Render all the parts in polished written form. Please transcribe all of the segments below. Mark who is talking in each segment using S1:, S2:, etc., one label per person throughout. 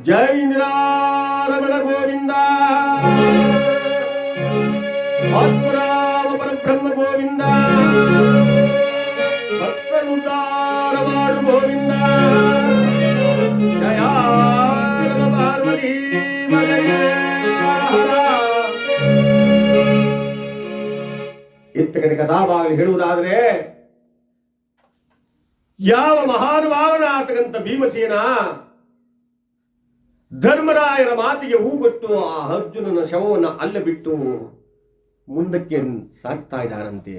S1: ಜೈ ಇಂದಿರಾರಮಣ ಗೋವಿಂದ, ಆತ್ಮರಾಮ ಪರಬ್ರಹ್ಮ ಗೋವಿಂದ, ಭಕ್ತನುದ್ಧಾರ ಮಾಡು ಗೋವಿಂದ. ಜಯ ಪಾರ್ವತಿ ಮನೆಯ ಇತ್ತ ಕಡೆ ಕಥಾಭಾಗ ಹೇಳುವುದಾದರೆ, ಯಾವ ಮಹಾನುಭಾವನಾತಕ್ಕಂಥ ಭೀಮಸೇನ ಧರ್ಮರಾಯರ ಮಾತಿಗೆ ಹೂಗೊಟ್ಟು ಆ ಅರ್ಜುನನ ಶವವನ್ನು ಅಲ್ಲ ಬಿಟ್ಟು ಮುಂದಕ್ಕೆ ಸಾಗ್ತಾ ಇದ್ದಾರಂತೆ.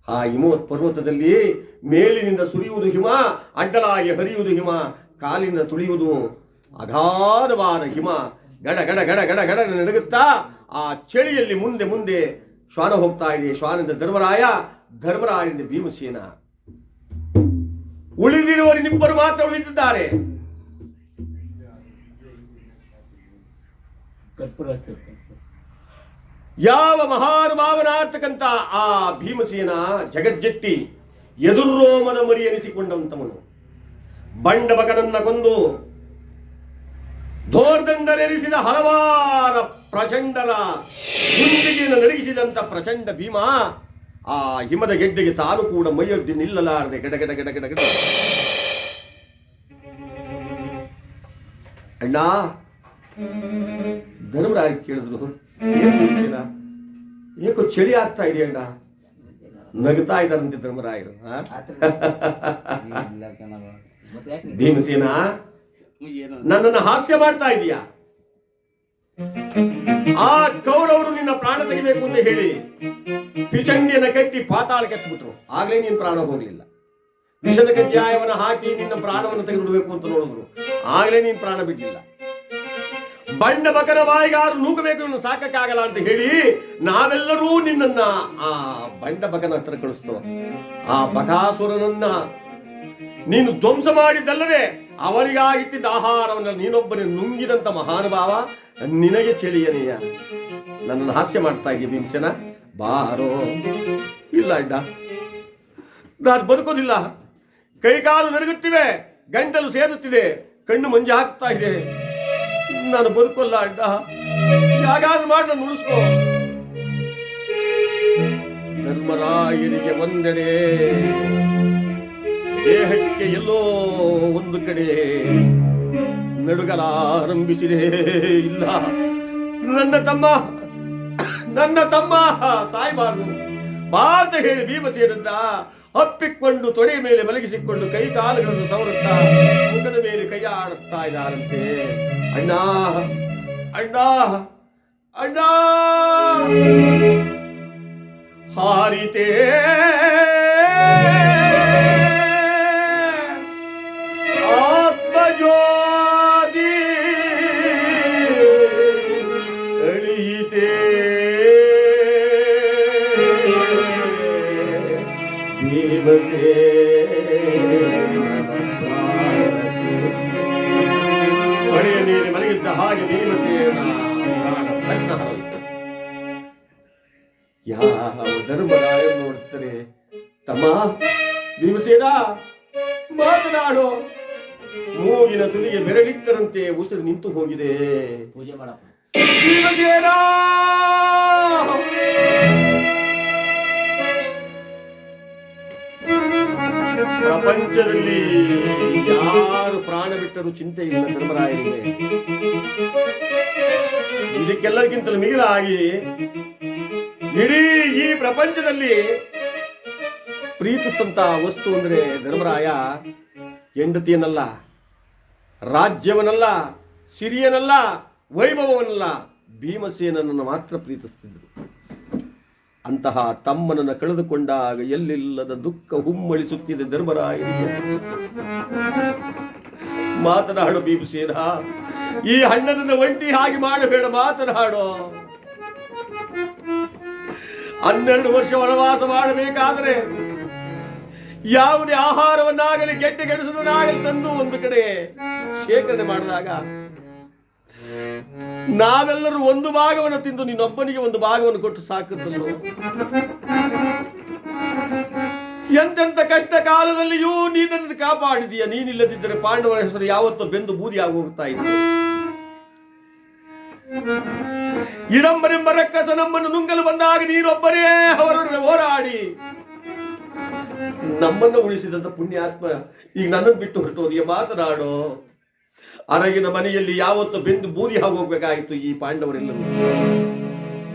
S1: ಆ ಹಿಮವತ್ ಪರ್ವತದಲ್ಲಿ ಮೇಲಿನಿಂದ ಸುರಿಯುವುದು ಹಿಮ, ಅಡ್ಡಲಾಗಿ ಹರಿಯುವುದು ಹಿಮ, ಕಾಲಿನಿಂದ ತುಳಿಯುವುದು ಅಗಾಧವಾದ ಹಿಮ. ಗಡ ಗಡ ಗಡ ಗಡ ಗಡ ನಡುಗುತ್ತಾ ಆ ಚಳಿಯಲ್ಲಿ ಮುಂದೆ ಮುಂದೆ ಶ್ವಾನ ಹೋಗ್ತಾ ಇದೆ. ಶ್ವಾನದ ಧರ್ಮರಾಯ, ಧರ್ಮರಾಯನಿಂದ ಭೀಮಸೇನ. ಉಳಿದಿರುವವರಿಬ್ಬರು ಮಾತ್ರ ಉಳಿದಿದ್ದಾರೆ. ಯಾವ ಮಹಾನುಭಾವನಾರ್ತಕ್ಕಂಥ ಆ ಭೀಮಸೇನ ಜಗಜ್ಜಟ್ಟಿ, ಎದುರ್ರೋಮನ ಮರಿ ಎನಿಸಿಕೊಂಡಂತವನು, ಬಂಡಬಕನನ್ನ ಕೊಂದು ಧೋರ್ದಂಡನೆನಿಸಿದ ಹಲವಾರ ಪ್ರಚಂಡರ ಗುಂಡಿಗೆಯನ್ನು ನಡಗಿಸಿದಂತ ಪ್ರಚಂಡ ಭೀಮ ಆ ಹಿಮದ ಗೆಡ್ಡೆಗೆ ತಾನು ಕೂಡ ಮೈಯೊಡ್ಡಿ ನಿಲ್ಲಲಾರದೆ ಗಡಗಡ ಗಡಗಡ ಗಡ. ಅಣ್ಣ, ಧರ್ಮರಾಯ ಕೇಳಿದ್ರು, ಏಕೋ ಚಳಿ ಆಗ್ತಾ ಇದೆ ಅಣ್ಣ. ನಗುತ್ತಾ ಇದ್ದಾರಂತೆ ಧರ್ಮರಾಯರು. ಭೀಮಸೇನ, ನನ್ನನ್ನು ಹಾಸ್ಯ ಮಾಡ್ತಾ ಇದೀಯಾ? ಆ ಕೌರವರು ನಿನ್ನ ಪ್ರಾಣ ತೆಗಿಬೇಕು ಅಂತ ಹೇಳಿ ಪಿಚಂಡಿಯನ್ನ ಕಟ್ಟಿ ಪಾತಾಳಕ್ಕೆ ಎಸ್ಬಿಟ್ರು. ಆಗ್ಲೇ ನೀನ್ ಪ್ರಾಣ ಹೋಗ್ಲಿಲ್ಲ. ವಿಷದ ಕಜ್ಜಾಯವನ್ನು ಹಾಕಿ ನಿನ್ನ ಪ್ರಾಣವನ್ನು ತೆಗೆದುಬಿಡ್ಬೇಕು ಅಂತ ನೋಡಿದ್ರು. ಆಗ್ಲೇ ನೀನ್ ಪ್ರಾಣ ಬಿಡ್ಲಿಲ್ಲ. ಬಂಡ ಬಕರ ಬಾಯಿಗಾರು ನೂಕಬೇಕು, ನಿನ್ನ ಸಾಕಕ್ಕಾಗಲ್ಲ ಅಂತ ಹೇಳಿ ನಾವೆಲ್ಲರೂ ನಿನ್ನನ್ನ ಆ ಬಂಡ ಬಕನ ಹತ್ರ ಕಳಿಸ್ತೋ. ಆ ಬಕಾಸುರನನ್ನ ನೀನು ಧ್ವಂಸ ಮಾಡಿದ್ದಲ್ಲದೆ ಅವರಿಗಾಗಿಟ್ಟಿದ್ದ ಆಹಾರವನ್ನು ನೀನೊಬ್ಬನೇ ನುಂಗಿದಂತ ಮಹಾನುಭಾವ, ನಿನಗೆ ಚಳಿಯನೆಯ ನನ್ನನ್ನು ಹಾಸ್ಯ ಮಾಡ್ತಾ ಇದೀಯ ಭೀಮಸೇನ? ಬಾರೋ. ಇಲ್ಲ ಅಡ್ಡ, ನಾನು ಬದುಕೋದಿಲ್ಲ. ಕೈಕಾಲು ನಡುಗುತ್ತಿವೆ, ಗಂಟಲು ಸೇದುತ್ತಿದೆ, ಕಣ್ಣು ಮಂಜು ಹಾಕ್ತಾ ಇದೆ. ನಾನು ಬದುಕೋಲ್ಲ ಅಡ್ಡ. ಯಾಗಾದ್ರೂ ಮಾಡಿ ನಾನು ಉಳಿಸ್ಕೋ. ಧರ್ಮರಾಯರಿಗೆ ಒಂದೆಡೆ, ದೇಹಕ್ಕೆ ಎಲ್ಲೋ ಒಂದು ಕಡೆ ನಡುಗಲಾರಂಭಿಸಿದೆ. ಇಲ್ಲ, ನನ್ನ ತಮ್ಮ ಸಾಯಬಾರದು ಬಾ ಅಂತ ಹೇಳಿ ಭೀಮಸೇನನ್ನ ಅಪ್ಪಿಕೊಂಡು ತೊಡೆಯ ಮೇಲೆ ಮಲಗಿಸಿಕೊಂಡು ಕೈ ಕಾಲುಗಳನ್ನು ಸವರುತ್ತಾ ಮುಖದ ಮೇಲೆ ಕೈ ಆಡಿಸ್ತಾ ಇದ್ದಾರಂತೆ. ಅಣ್ಣ ಅಣ್ಣ ಅಣ್ಣ, ಹಾರಿತೇ ಆತ್ಮಜ್ಯೋತಿ, ಅಳಿಯಿತೇ ಮಳೆಯ ನೀರು ಮಲಗಿದ್ದ ಹಾಗೆ ಭೀಮಸೇನ ತನ್ನ ಹೊರತು. ಯಾವ ಧರ್ಮರಾಯ ನೋಡ್ತಾರೆ, ತಮ್ಮ ಭೀಮಸೇನ ಮಾತನಾಡೋ. ಮೂಗಿನ ತುದಿಗೆ ಬೆರಳಿಟ್ಟರಂತೆ ಉಸಿರು ನಿಂತು ಹೋಗಿದೆ.
S2: ಪೂಜೆ ಮಾಡ
S1: ಭೀಮಸೇನ, ಪ್ರಪಂಚದಲ್ಲಿ ಯಾರು ಪ್ರಾಣ ಬಿಟ್ಟರೂ ಚಿಂತೆ ಇಲ್ಲ ಧರ್ಮರಾಯನಿಗೆ. ಇದಕ್ಕೆಲ್ಲರಿಗಿಂತಲೂ ಮಿಗಿಲಾಗಿ ಇಡೀ ಈ ಪ್ರಪಂಚದಲ್ಲಿ ಪ್ರೀತಿಸ್ತಂತ ವಸ್ತು ಅಂದ್ರೆ ಧರ್ಮರಾಯ ಹೆಂಡತಿಯನ್ನಲ್ಲ, ರಾಜ್ಯವನ್ನಲ್ಲ, ಸಿರಿಯನಲ್ಲ, ವೈಭವವನ್ನಲ್ಲ, ಭೀಮಸೇನನನ್ನು ಮಾತ್ರ ಪ್ರೀತಿಸ್ತಿದ್ರು. ಅಂತಹ ತಮ್ಮನನ್ನು ಕಳೆದುಕೊಂಡಾಗ ಎಲ್ಲಿಲ್ಲದ ದುಃಖ ಹುಮ್ಮಳಿಸುತ್ತಿದೆ ಧರ್ಮರಾಯನಿಗೆ. ಮಾತನಾಡು ಭೀಮಸೇನ, ಈ ಹಣ್ಣನನ್ನು ಒಂಟಿ ಹಾಗೆ ಮಾಡಬೇಡ, ಮಾತನಾಡೋ. 12 ವರ್ಷ ವನವಾಸ ಮಾಡಬೇಕಾದರೆ ಯಾವುದೇ ಆಹಾರವನ್ನಾಗಲಿ ಗೆಡ್ಡೆ ಗೆಣಸನ್ನಾಗಲಿ ತಂದು ಒಂದು ಕಡೆ ಶೇಖರಣೆ ಮಾಡಿದಾಗ ನಾವೆಲ್ಲರೂ ಒಂದು ಭಾಗವನ್ನು ತಿಂದು ನೀನೊಬ್ಬನಿಗೆ ಒಂದು ಭಾಗವನ್ನು ಕೊಟ್ಟು ಸಾಕುತ್ತಲ್ಲೋ. ಎಂತೆಂತ ಕಷ್ಟ ಕಾಲದಲ್ಲಿಯೂ ನೀನನ್ನು ಕಾಪಾಡಿದೀಯ. ನೀನಿಲ್ಲದಿದ್ದರೆ ಪಾಂಡವರ ಹೆಸರು ಯಾವತ್ತೂ ಬೆಂದು ಬೂದಿ ಆಗೋಗ್ತಾ ಇತ್ತು. ಇಡಂಬನೆಂಬ ರಕ್ಕಸ ನಮ್ಮನ್ನು ನುಂಗಲು ಬಂದಾಗ ನೀನೊಬ್ಬರೇ ಅವರೊಡನೆ ಹೋರಾಡಿ ನಮ್ಮನ್ನು ಉಳಿಸಿದಂತ ಪುಣ್ಯಾತ್ಮ ಈಗ ನನ್ನನ್ನು ಬಿಟ್ಟು ಹೊರಟೋದಿಯ. ಮಾತನಾಡೋ. ಅರಗಿನ ಮನೆಯಲ್ಲಿ ಯಾವತ್ತು ಬೆಂದು ಬೂದಿ ಆಗೋಗ್ಬೇಕಾಗಿತ್ತು ಈ ಪಾಂಡವರೆಲ್ಲರೂ.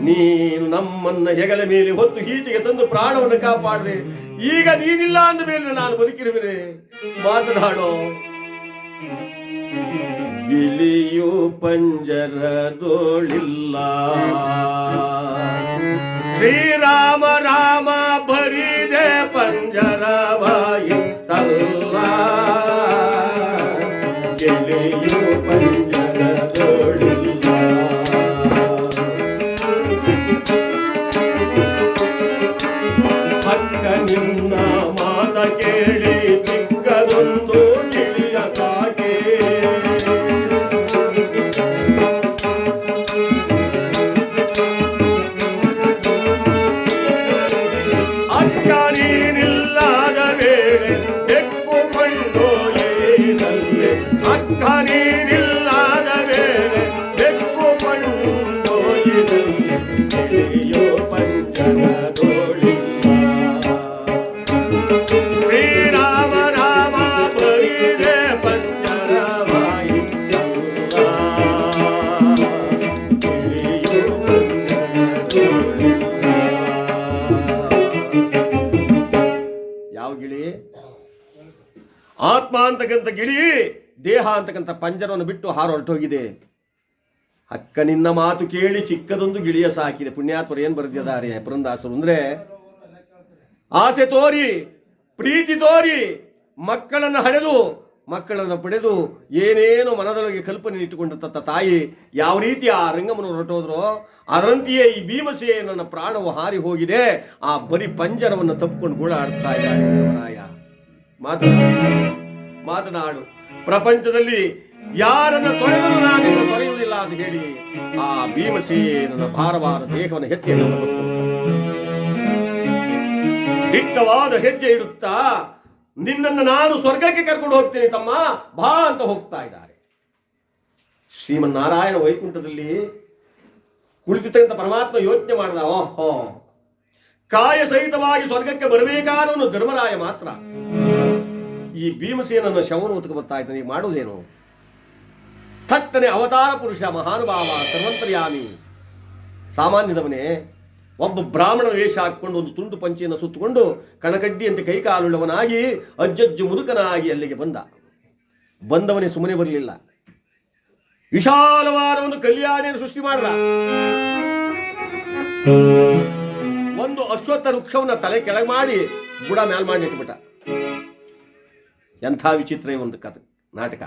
S1: ನೀನು ನಮ್ಮನ್ನ ಹೆಗಲ ಮೇಲೆ ಹೊತ್ತು ಈಚೆಗೆ ತಂದು ಪ್ರಾಣವನ್ನು ಕಾಪಾಡಿದೆ. ಈಗ ನೀನಿಲ್ಲ ಅಂದ ಮೇಲೆ ನಾನು ಬದುಕಿರುವೆ. ಮಾತನಾಡೋ. ಗಿಳಿಯು ಪಂಜರದೋಳಿಲ್ಲ, ಶ್ರೀರಾಮ ರಾಮ ಬರಿದೆ ಪಂಜರವಾಯಿತಲ್ಲ. ಗಿಳಿಯು ಪಂಜರದೋಳಿಲ್ಲ. ಅಕ್ಕ ನಿನ್ನ ಮಾತ ಕೇಳಿ ಚಿಕ್ಕದೊಂದು ಗಿಳಿಯ ಕಾಗೆ. ಅಕ್ಕ ನೀನಿಲ್ಲದ ವೇಳೆ ಬೆಕ್ಕು ಕೊಂಡೊಯ್ಯದಲ್ಲೇ. ಅಕ್ಕ ನೀನಿಲ್ಲದ ವೇಳೆ ಬೆಕ್ಕು ಕೊಂಡೊಯ್ಯದಲ್ಲೇ. ಗಿಳಿಯೋ ಪಂಜರದೋಳಿಲ್ಲ. ಶ್ರೀರಾಮ ರಾಮ ಬರಿದೆ ಪಂಜರವಾಯಿತಲ್ಲ. ಗಿಳಿಯೋ ಪಂಜರದೋಳಿಲ್ಲ. ಯಾವ ಗಿಳಿ? ಆತ್ಮ ಅಂತಕ್ಕಂಥ ಗಿಳಿ ದೇಹ ಅಂತಕ್ಕಂಥ ಪಂಜರವನ್ನು ಬಿಟ್ಟು ಹಾರೊರಟೋಗಿದೆ. ಅಕ್ಕ ನಿನ್ನ ಮಾತು ಕೇಳಿ ಚಿಕ್ಕದೊಂದು ಗಿಳಿಯ ಸಾಕಿದೆ. ಪುಣ್ಯಾತ್ಮರು ಏನ್ ಬರೆದಿದ್ದಾರೆ ಪುರಂದಾಸರು ಅಂದ್ರೆ, ಆಸೆ ತೋರಿ ಪ್ರೀತಿ ತೋರಿ ಮಕ್ಕಳನ್ನು ಹಡೆದು ಮಕ್ಕಳನ್ನು ಪಡೆದು ಏನೇನೋ ಮನದೊಳಗೆ ಕಲ್ಪನೆ ಇಟ್ಟುಕೊಂಡಂತ ತಾಯಿ ಯಾವ ರೀತಿ ಆ ರಂಗಮನ್ನು ಹೊರಟೋದ್ರೋ ಅದರಂತೆಯೇ ಈ ಭೀಮಸೇನನ ಪ್ರಾಣವು ಹಾರಿ ಹೋಗಿದೆ. ಆ ಬರಿ ಪಂಜರವನ್ನು ತಪ್ಪಿಕೊಂಡು ಗೋಳಾಡ್ತಾ ಇದ್ದಾನೆ ಧರ್ಮರಾಯ. ಮಾತನಾಡು. ಪ್ರಪಂಚದಲ್ಲಿ ಯಾರನ್ನ ತೊಳೆದರೂ ನಾನಿನ್ನ ತೊರೆಯುವುದಿಲ್ಲ ಅಂತ ಹೇಳಿ ಆ ಭೀಮಸೇನನ ಭಾರವಾದ ದೇಹವನ್ನು ಹೆಜ್ಜೆಯನ್ನು ದಿಟ್ಟವಾದ ಹೆಜ್ಜೆ ಇಡುತ್ತಾ ನಿನ್ನನ್ನು ನಾನು ಸ್ವರ್ಗಕ್ಕೆ ಕರ್ಕೊಂಡು ಹೋಗ್ತೇನೆ ತಮ್ಮ ಬಾ ಅಂತ ಹೋಗ್ತಾ ಇದ್ದಾರೆ. ಶ್ರೀಮನ್ನಾರಾಯಣ ವೈಕುಂಠದಲ್ಲಿ ಕುಳಿತಿರ್ತಕ್ಕಂಥ ಪರಮಾತ್ಮ ಯೋಚನೆ ಮಾಡಿದ, ಓಹೋ ಕಾಯ ಸಹಿತವಾಗಿ ಸ್ವರ್ಗಕ್ಕೆ ಬರಬೇಕಾದವನು ಧರ್ಮರಾಯ ಮಾತ್ರ. ಈ ಭೀಮಸೇನನ ಶವನು ಹೊತ್ಕೊಂಡು ಬರ್ತಾ ಇದ್ದಾನೆ. ಈಗ ಮಾಡುವುದೇನು? ಥಟ್ಟನೆ ಅವತಾರ ಪುರುಷ ಮಹಾನುಭಾವ ಸರ್ವಂತರ್ಯಾಮಿ ಸಾಮಾನ್ಯದವನೇ ಒಬ್ಬ ಬ್ರಾಹ್ಮಣ ವೇಷ ಹಾಕಿಕೊಂಡು ಒಂದು ತುಂಡು ಪಂಚೆಯನ್ನು ಸುತ್ತುಕೊಂಡು ಕಣಕಡ್ಡಿಯಂತೆ ಕೈಕಾಲುಳ್ಳವನಾಗಿ ಅಜ್ಜಜ್ಜು ಮುದುಕನಾಗಿ ಅಲ್ಲಿಗೆ ಬಂದವನೇ ಸುಮ್ಮನೆ ಬರಲಿಲ್ಲ. ವಿಶಾಲವಾದ ಒಂದು ಕಲ್ಯಾಣಿಯನ್ನು ಸೃಷ್ಟಿ ಮಾಡಿದ. ಒಂದು ಅಶ್ವತ್ಥ ವೃಕ್ಷವನ್ನ ತಲೆ ಕೆಳಗೆ ಮಾಡಿ ಬುಡ ಮ್ಯಾಲ್ ಮಾಡಿ ಇಟ್ಬಿಟ್ಟ. ಎಂಥ ವಿಚಿತ್ರ ಒಂದು ನಾಟಕ.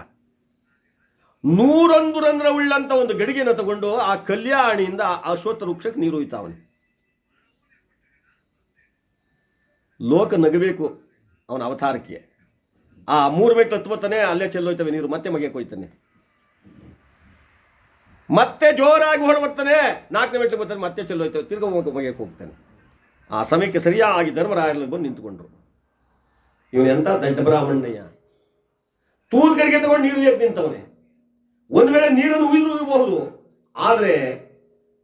S1: 101 ರಂಧ್ರ ಉಳ್ಳಂತ ಒಂದು ಗಡಿಗೆಯನ್ನು ತಗೊಂಡು ಆ ಕಲ್ಯಾಣಿಯಿಂದ ಆ ಅಶ್ವತ್ಥ ವೃಕ್ಷಕ್ಕೆ ನೀರು ಒಯ್ತಾವನೆ. ಲೋಕ ನಗಬೇಕು ಅವನ ಅವತಾರಕ್ಕೆ. ಆ 3 ಮೆಟ್ಟು ಹತ್ತುತ್ತಾನೆ, ಅಲ್ಲೇ ಚೆಲ್ಲೋಯ್ತವೆ ನೀರು, ಮತ್ತೆ ಮಗೆಗೆ ಹೋಯ್ತಾನೆ. ಮತ್ತೆ ಜೋರಾಗಿ ಹೊರ ಬರ್ತಾನೆ, 4ನೇ ಮೆಟ್ಟಿಗೆ ಬರ್ತಾನೆ, ಮತ್ತೆ ಚೆಲ್ಲೋಯ್ತವೆ, ತಿರ್ಗ ಮಗೆಗೆ ಹೋಗ್ತಾನೆ. ಆ ಸಮಯಕ್ಕೆ ಸರಿಯಾಗಿ ಧರ್ಮರಾಯರಲ್ಲಿ ಬಂದು ನಿಂತುಕೊಂಡ್ರು. ಇವನು ಎಂತ ದಡ್ಡ ಬ್ರಾಹ್ಮಣಯ್ಯ, ತೂರು ಕಡೆಗೆ ತಗೊಂಡು ನೀರು ಎದ್ದು ನಿಂತವನೇ. ಒಂದು ವೇಳೆ ನೀರನ್ನು ಉಯ್ಯಬಹುದು, ಆದರೆ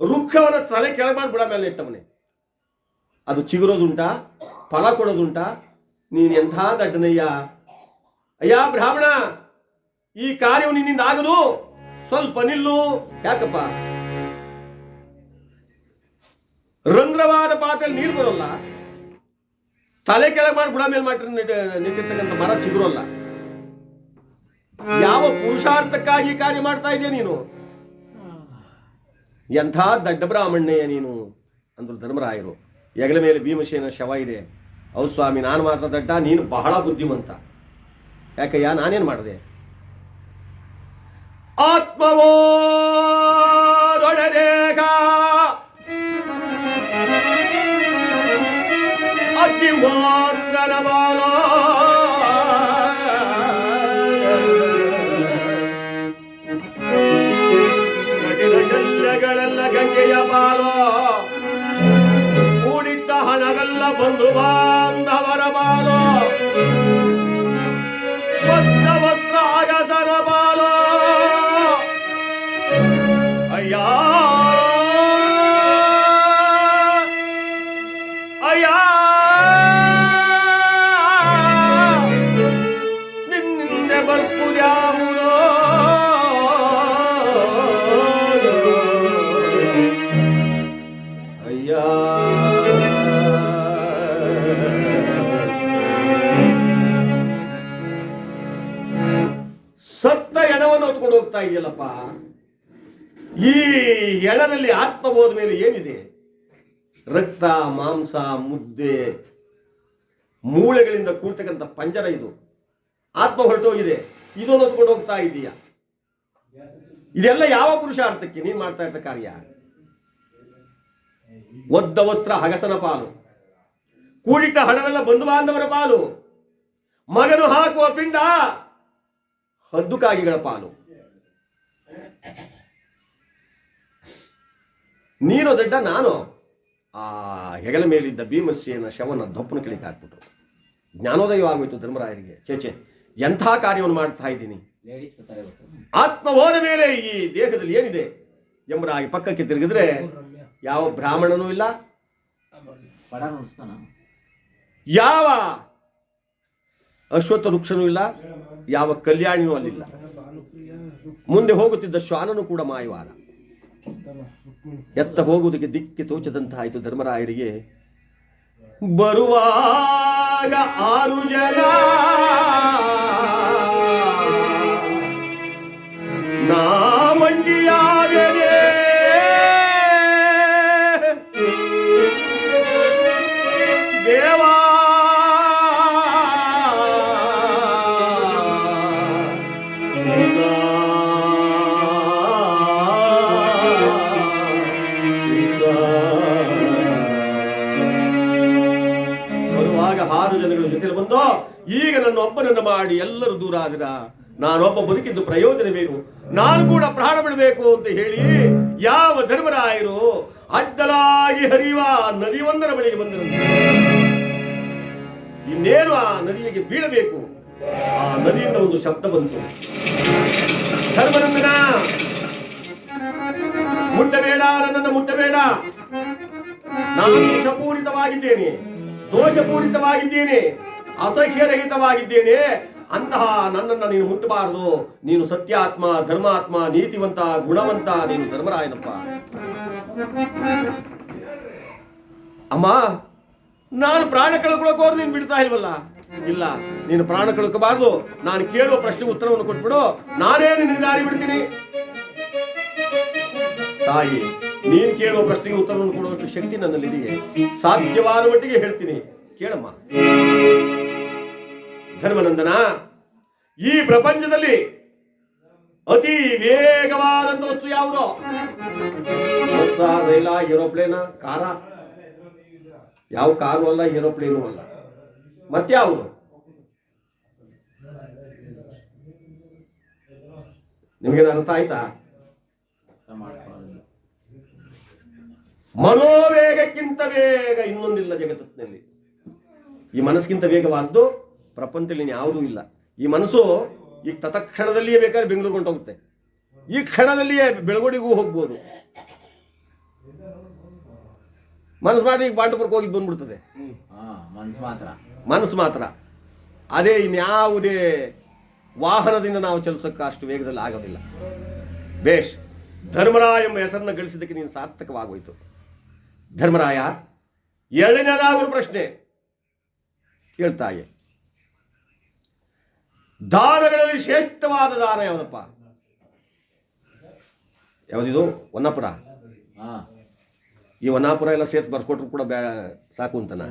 S1: ವೃಕ್ಷವನ್ನ ತಲೆ ಕೆಳಗೆ ಮಾಡಿ ಬುಡ ಮೇಲೆ ಇಟ್ಟವನೇ. ಅದು ಚಿಗುರೋದುಂಟಾ, ಫಲ ಕೊಡೋದುಂಟಾ? ನೀನು ಎಂಥ ದಡ್ಡನಯ್ಯ. ಅಯ್ಯ ಬ್ರಾಹ್ಮಣ, ಈ ಕಾರ್ಯವು ನಿನ್ನಿಂದ ಆಗದು, ಸ್ವಲ್ಪ ನಿಲ್ಲು. ಯಾಕಪ್ಪ? ರಂಧ್ರವಾದ ಪಾತ್ರೆಯಲ್ಲಿ ನೀರು ಬರೋಲ್ಲ, ತಲೆ ಕೆಳಗೆ ಮಾಡಿ ಬುಡ ಮೇಲೆ ಮಾಡಿ ನಿಂತಿರ್ತಕ್ಕಂಥ ಮರ ಚಿಗುರೋಲ್ಲ. ಯಾವ ಪುರುಷಾರ್ಥಕ್ಕಾಗಿ ಕಾರ್ಯ ಮಾಡ್ತಾ ಇದೆಯಾ ನೀನು? ಎಂಥ ದಡ್ಡ ಬ್ರಾಹ್ಮಣಯ್ಯ ನೀನು ಅಂದ್ರು ಧರ್ಮರಾಯರು. ಹೆಗಲ ಮೇಲೆ ಭೀಮಸೇನ ಶವ ಇದೆ. ಹೌದು ಸ್ವಾಮಿ, ನಾನು ಮಾತ್ರ ದಡ್ಡ, ನೀನು ಬಹಳ ಬುದ್ಧಿವಂತ. ಯಾಕಯ್ಯ, ನಾನೇನು ಮಾಡಿದೆ? ಆತ್ಮವೋ ದೊಡರೇಗ ಅಗ್ನಿಮೋತ್ರನ ಬಾಲೋ ಕಠಿಣ ಶಲ್ಯಗಳೆಲ್ಲ ಗಂಗೆಯ ಬಾಲೋ, ಕೂಡಿಟ್ಟ ಹಣವೆಲ್ಲ ಬಂಧು ಬಾಂಧವರ ಆಗಸರ ಬಾಲೋ ಒದ್ದ ವಸ್ತ್ರ ಆಗಸರ ಬಾಲೋ ಅಯ್ಯ ಅಯ್ಯ ನಿನ್ನಿಂದ ಬರ್ಪುದ್ಯಾವುದೋ ಅಯ್ಯ ಸತ್ತ ಎಣವನ್ನು ಹೊತ್ಕೊಂಡು ಹೋಗ್ತಾ ಇದೆಯಲ್ಲಪ್ಪ. ಈ ಎಣದಲ್ಲಿ ಆತ್ಮ ಹೋದ ಮೇಲೆ ಏನಿದೆ? ರಕ್ತ, ಮಾಂಸ, ಮುದ್ದೆ, ಮೂಳೆಗಳಿಂದ ಕೂಡ್ತಕ್ಕಂಥ ಪಂಜರ ಇದು. ಆತ್ಮ ಹೊರಟೋಗಿದೆ, ಇದನ್ನು ಹೊತ್ಕೊಂಡು ಹೋಗ್ತಾ ಇದೀಯ. ಇದೆಲ್ಲ ಯಾವ ಪುರುಷಾರ್ಥಕ್ಕೆ ನೀನ್ ಮಾಡ್ತಾ ಇರ್ತ ಕಾರ್ಯ? ಒದ್ದ ವಸ್ತ್ರ ಹಗಸನ ಪಾಲು, ಕೂಡಿಟ್ಟ ಹಣವೆಲ್ಲ ಬಂಧು ಬಾಂಧವರ ಪಾಲು, ಮಗನು ಹಾಕುವ ಪಿಂಡ ಹದ್ದುಕಾಗಿಗಳ ಪಾಲು. ನೀನು ದಡ್ಡ, ನಾನು ಆ ಹೆಗಲ ಮೇಲಿದ್ದ ಭೀಮಸೇನ ಶವನ ದಪ್ಪನ ಕೆಳಗೆ ಹಾಕ್ಬಿಟ್ರು. ಜ್ಞಾನೋದಯವಾಗೋಯ್ತು ಧರ್ಮರಾಯರಿಗೆ. ಚೇಚೆ, ಎಂಥ ಕಾರ್ಯವನ್ನು ಮಾಡ್ತಾ ಇದ್ದೀನಿ. ಆತ್ಮ ಹೋದ ಮೇಲೆ ಈ ದೇಹದಲ್ಲಿ ಏನಿದೆ ಎಂಬುದಾಗಿ ಪಕ್ಕಕ್ಕೆ ತಿರುಗಿದ್ರೆ ಯಾವ ಬ್ರಾಹ್ಮಣನೂ ಇಲ್ಲ, ಯಾವ ಅಶ್ವತ್ಥ ವೃಕ್ಷನೂ ಇಲ್ಲ, ಯಾವ ಕಲ್ಯಾಣಿನೂ ಅಲ್ಲಿಲ್ಲ. ಮುಂದೆ ಹೋಗುತ್ತಿದ್ದ ಶ್ವಾನನು ಕೂಡ ಮಾಯವಾದ. ಎತ್ತ ಹೋಗುವುದಕ್ಕೆ ದಿಕ್ಕಿ ತೋಚದಂತಾಯಿತು ಧರ್ಮರಾಯರಿಗೆ. ಬರುವಾಗ 6 ಜನ ನಾ ಮಂಡಿಯಾಗಲೇ ದೇವಾ ಬರುವಾಗ 6 ಜನಗಳು ಜೊತೆಲಿ ಬಂದು ಈಗ ನನ್ನೊಬ್ಬನನ್ನು ಮಾಡಿ ಎಲ್ಲರೂ ದೂರ ಆದಿರ. ನಾನೊಬ್ಬ ಬದುಕಿದ್ದು ಪ್ರಯೋಜನವೇನು? ನಾನು ಕೂಡ ಪ್ರಾಣ ಬಿಡಬೇಕು ಅಂತ ಹೇಳಿ ಯಾವ ಧರ್ಮರಾಯರು ಅಡ್ಡಲಾಗಿ ಹರಿಯುವ ನದಿಯೊಂದರ ಬಳಿಗೆ ಬಂದರು. ಇನ್ನೇನು ಆ ನದಿಗೆ ಬೀಳಬೇಕು. ಆ ನದಿಯಿಂದ ಒಂದು ಶಬ್ದ ಬಂತು. ಧರ್ಮನಂದನ, ಮುಟ್ಟಬೇಡ, ನನ್ನನ್ನು ಮುಟ್ಟಬೇಡ. ನಾನು ದೋಷಪೂರಿತವಾಗಿದ್ದೇನೆ, ದೋಷಪೂರಿತವಾಗಿದ್ದೇನೆ, ಅಸಹ್ಯರಹಿತವಾಗಿದ್ದೇನೆ. ಅಂತಹ ನನ್ನನ್ನು ನೀನು ಮುಟ್ಟಬಾರದು. ನೀನು ಸತ್ಯಾತ್ಮ, ಧರ್ಮಾತ್ಮ, ನೀತಿವಂತ, ಗುಣವಂತ, ನೀನು ಧರ್ಮರಾಯನಪ್ಪ. ಅಮ್ಮ, ನಾನು ಪ್ರಾಣ ಕಳ್ಕೊಳ್ಳೋಕೋರು ನೀನು ಬಿಡ್ತಾ ಇಲ್ವಲ್ಲ? ಇಲ್ಲ, ನೀನು ಪ್ರಾಣ ಕಳ್ಕೋಬಾರ್ದು. ನಾನು ಕೇಳುವ ಪ್ರಶ್ನೆಗೆ ಉತ್ತರವನ್ನು ಕೊಟ್ಬಿಡು, ನಾನೇ ನಿನ್ನ ದಾರಿ ಬಿಡ್ತೀನಿ. ತಾಯಿ, ನೀನು ಕೇಳುವ ಪ್ರಶ್ನೆಗೆ ಉತ್ತರವನ್ನು ಕೊಡುವಷ್ಟು ಶಕ್ತಿ ನನ್ನಲ್ಲಿದೆಯೇ. ಸಾಧ್ಯವಾದ ಮಟ್ಟಿಗೆ ಹೇಳ್ತೀನಿ, ಕೇಳಮ್ಮ. ಧರ್ಮನಂದನ, ಈ ಪ್ರಪಂಚದಲ್ಲಿ ಅತಿ ವೇಗವಾದಂತ ವಸ್ತು ಯಾವುದು? ಬಸ್ಸ, ರೈಲ, ಏರೋಪ್ಲೇನ, ಕಾರ? ಯಾವ ಕಾರು ಅಲ್ಲ, ಏರೋಪ್ಲೇನು ಅಲ್ಲ. ಮತ್ಯಾವುದು? ನಿಮಗೆ ಅರ್ಥ ಆಯ್ತಾ? ಮನೋವೇಗಕ್ಕಿಂತ ವೇಗ ಇನ್ನೊಂದಿಲ್ಲ ಜಗತ್ತಿನಲ್ಲಿ. ಈ ಮನಸ್ಸಿಗಿಂತ ವೇಗವಾದ್ದು ಪ್ರಪಂಚದಲ್ಲಿ ಯಾವುದೂ ಇಲ್ಲ. ಈ ಮನಸ್ಸು ಈಗ ತತ್ಕ್ಷಣದಲ್ಲಿಯೇ ಬೇಕಾದ್ರೆ ಬೆಂಗಳೂರು ಹೊಂಟೋಗುತ್ತೆ, ಈ ಕ್ಷಣದಲ್ಲಿಯೇ ಬೆಳಗೋಡಿಗೂ ಹೋಗ್ಬೋದು. ಮನಸ್ಸು ಮಾತ್ರ ಈಗ ಬಾಂಡಪುರಕ್ಕೆ ಹೋಗಿ ಬಂದ್ಬಿಡ್ತದೆ. ಮನಸ್ಸು ಮಾತ್ರ. ಅದೇ ಇನ್ಯಾವುದೇ ವಾಹನದಿಂದ ನಾವು ಚಲಿಸೋಕ್ಕೆ ಅಷ್ಟು ವೇಗದಲ್ಲಿ ಆಗೋದಿಲ್ಲ. ಬೇಷ್, ಧರ್ಮರಾಯ ಎಂಬ ಹೆಸರನ್ನು ಗಳಿಸಿದ್ದಕ್ಕೆ ನೀನು ಸಾರ್ಥಕವಾಗೋಯ್ತು. ಧರ್ಮರಾಯ, ಎರಡನೇದಾದರೂ ಪ್ರಶ್ನೆ ಕೇಳ್ತಾಯೆ. ದಾನಗಳಲ್ಲಿ ಶ್ರೇಷ್ಠವಾದ ದಾನ ಯಾವುದಪ್ಪ? ಯಾವುದಿದು? ವನ್ನಾಪುರ. ಈ ವನ್ನಾಪುರ ಎಲ್ಲ ಸೇರ್ಸಿ ಬರ್ಸ್ಕೊಟ್ರು ಕೂಡ ಸಾಕು ಅಂತಾನ.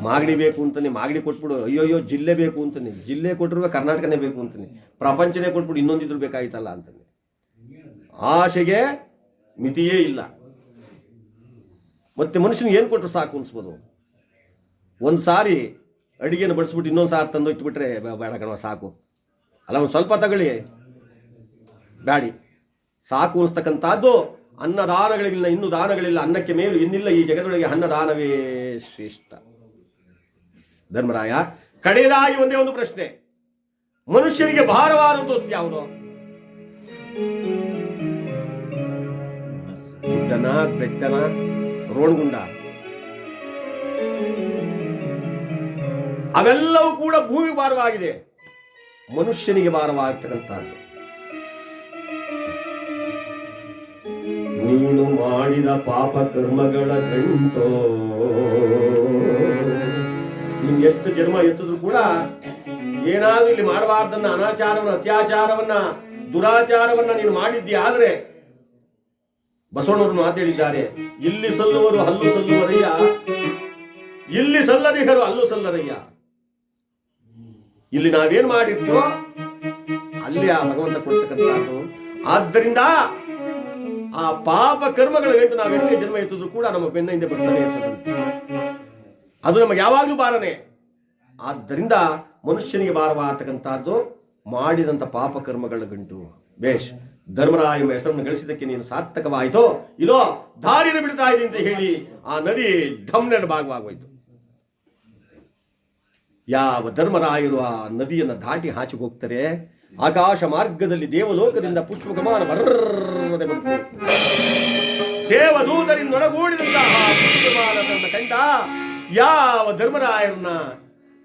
S1: ಮಾಗಡಿ ಬೇಕು ಅಂತಾನೆ, ಮಾಗಡಿ ಕೊಟ್ಬಿಡು. ಅಯ್ಯೋ ಜಿಲ್ಲೆ ಬೇಕು ಅಂತಾನೆ, ಜಿಲ್ಲೆ ಕೊಟ್ಟರು ಕರ್ನಾಟಕನೇ ಬೇಕು ಅಂತಾನೆ, ಪ್ರಪಂಚನೇ ಕೊಟ್ಬಿಡು, ಇನ್ನೊಂದಿದ್ರು ಬೇಕಾಯ್ತಲ್ಲ ಅಂತಾನೆ. ಆಶೆಗೆ ಮಿತಿಯೇ ಇಲ್ಲ. ಮತ್ತೆ ಮನುಷ್ಯನಿಗೆ ಏನು ಕೊಟ್ಟರು ಸಾಕು ಅನ್ಸ್ಬೋದು. ಒಂದು ಸಾರಿ ಅಡಿಗೆನ ಬಡಿಸ್ಬಿಟ್ಟು ಇನ್ನೊಂದು ಸಾರಿ ತಂದು ಇಟ್ಬಿಟ್ರೆ ಬೇಡ ಕಣವ, ಸಾಕು ಅಲ್ಲ, ಒಂದು ಸ್ವಲ್ಪ ತಗೊಳ್ಳಿ, ಬ್ಯಾಡಿ, ಸಾಕು ಅನಿಸ್ತಕ್ಕಂಥದ್ದು. ಅನ್ನದಾನಗಳಿಲ್ಲ, ಇನ್ನೂ ದಾನಗಳಿಲ್ಲ, ಅನ್ನಕ್ಕೆ ಮೇಲು ಇನ್ನಿಲ್ಲ ಈ ಜಗದೊಳಗೆ, ಅನ್ನದಾನವೇ ಶ್ರೇಷ್ಠ. ಧರ್ಮರಾಯ, ಕಡೆಯದಾಗಿ ಒಂದೇ ಒಂದು ಪ್ರಶ್ನೆ. ಮನುಷ್ಯನಿಗೆ ಭಾರವಾದ ದೋಸ್ತಿ ಯಾವುದು? ಗುಡ್ಡನ, ಬೆಟ್ಟನ, ರೋಣಗುಂಡ, ಅವೆಲ್ಲವೂ ಕೂಡ ಭೂಮಿ ಭಾರವಾಗಿದೆ. ಮನುಷ್ಯನಿಗೆ ಭಾರವಾಗತಕ್ಕಂಥದ್ದು ನೀನು ಮಾಡಿದ ಪಾಪ ಕರ್ಮಗಳ ಗಂಟೋ. ನೀನು ಎಷ್ಟು ಜನ್ಮ ಎತ್ತಿದ್ರು ಕೂಡ ಏನಾದ್ರೂ ಇಲ್ಲಿ ಮಾಡಬಾರ್ದನ್ನ, ಅನಾಚಾರವನ್ನ, ಅತ್ಯಾಚಾರವನ್ನ, ದುರಾಚಾರವನ್ನ ನೀನು ಮಾಡಿದ್ದೀಯ. ಆದ್ರೆ ಬಸವಣ್ಣವರು ಮಾತೇಳಿದ್ದಾರೆ, ಇಲ್ಲಿ ಸಲ್ಲುವರು ಹಲ್ಲು ಸಲ್ಲುವರಯ್ಯ, ಇಲ್ಲಿ ಸಲ್ಲದಿಹರು ಹಲ್ಲು ಸಲ್ಲರಯ್ಯ. ಇಲ್ಲಿ ನಾವೇನ್ ಮಾಡಿರ್ತೀವೋ ಅಲ್ಲಿ ಆ ಭಗವಂತ ಕೊಡ್ತಕ್ಕಂಥದ್ದು. ಆದ್ದರಿಂದ ಆ ಪಾಪ ಕರ್ಮಗಳ ಗಂಟು ನಾವೆಷ್ಟೇ ಜನ್ಮ ಎತ್ತಿದ್ರು ಕೂಡ ನಮ್ಮ ಬೆನ್ನ ಹಿಂದೆ ಬರ್ತಾನೆ ಇರ್ತದೆ. ಅದು ನಮಗೆ ಯಾವಾಗಲೂ ಭಾರನೆ. ಆದ್ದರಿಂದ ಮನುಷ್ಯನಿಗೆ ಭಾರವಾಗತಕ್ಕಂಥದ್ದು ಮಾಡಿದಂಥ ಪಾಪ ಕರ್ಮಗಳ ಗಂಟು. ಬೇಷ್, ಧರ್ಮರಾಯ ಹೆಸರನ್ನು ಗಳಿಸಿದ್ದಕ್ಕೆ ನೀನು ಸಾರ್ಥಕವಾಯಿತೋ ಇಲ್ಲೋ ದಾರಿನ ಬಿಡ್ತಾ ಇದೆ ಅಂತ ಹೇಳಿ ಆ ನದಿ ಢಮ್ನೆರ ಭಾಗವಾಗೋಯ್ತು. ಯಾವ ಧರ್ಮರಾಯರು ಆ ನದಿಯನ್ನು ದಾಟಿ ಹಾಚಿಗೆ ಹೋಗ್ತಾರೆ, ಆಕಾಶ ಮಾರ್ಗದಲ್ಲಿ ದೇವಲೋಕದಿಂದ ಪುಷ್ಪಕಮಾನ ಬರ್ರದೆ ಬಂತು. ದೇವದೂತರಿಂದ ಒಳಗೂಡಿದಂತಹ ಪುಷ್ಪಕಮಾನದನ್ನ ಕಂಡ ಯಾವ ಧರ್ಮರಾಯರನ್ನ,